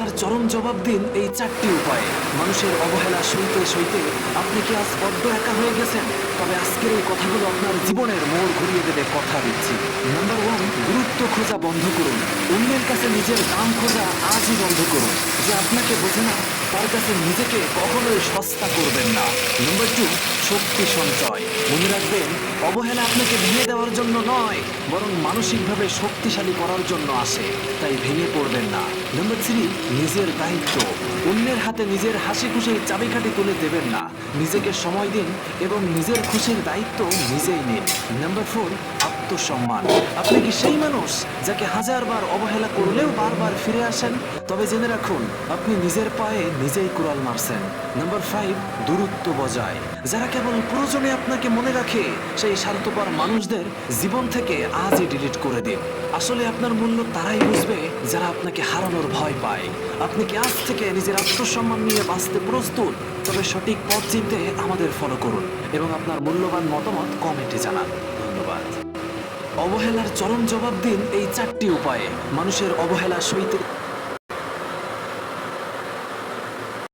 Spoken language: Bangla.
আর চরম জবাব দিন এই 4টি উপায়ে। মানুষের অবহেলা সইতে সইতে আপনি কি আজ বড্ড একা হয়ে গেছেন? তবে আজকের এই কথাগুলো আপনার জীবনের মোড় ঘুরিয়ে দেবে, কথা দিচ্ছি। নাম্বার 1, গুরুত্ব খোঁজা বন্ধ করুন। অন্যের কাছে নিজের দাম খোঁজা আজই বন্ধ করুন। যে আপনাকে বোঝে না তার কাছে নিজেকে কখনোই সস্তা করবেন না। নাম্বার 2, শক্তি সঞ্চয়। মনে রাখবেন, অবহেলা আপনাকে ভেঙে দেওয়ার জন্য নয়, বরং মানসিকভাবে শক্তিশালী করার জন্য আসে। তাই ভেঙে পড়বেন না। নাম্বার 3, নিজের দায়িত্ব। অন্যের হাতে নিজের হাসি খুশির চাবিকাঠি তুলে দেবেন না। নিজেকে সময় দিন এবং নিজের খুশির দায়িত্ব নিজেই নিন। নাম্বার 4, আত্মসম্মান। আপনি কি সেই মানুষ যাকে হাজারবার অবহেলা করলেও বারবার ফিরে আসেন? তবে জেনে রাখুন, আপনি নিজের পায়ে নিজেই কুড়াল মারছেন। নাম্বার 5, দূরত্ব বজায়। যারা কেবল প্রয়োজনে আপনাকে মনে রাখে, সেই স্বার্থপর মানুষদের জীবন থেকে আজই ডিলিট করে দিন। আসলে আপনার মূল্য তারাই বুঝবে যারা আপনাকে হারানোর ভয় পায়। আপনি কি আজ থেকে নিজের আত্মসম্মান নিয়ে বাঁচতে প্রস্তুত? তবে সঠিক পথ চিনতে আমাদের ফলো করুন এবং আপনার মূল্যবান মতামত কমেন্টে জানান। ধন্যবাদ। অবহেলার চরম জবাব দিন এই 4টি উপায়ে। মানুষের অবহেলা সইতে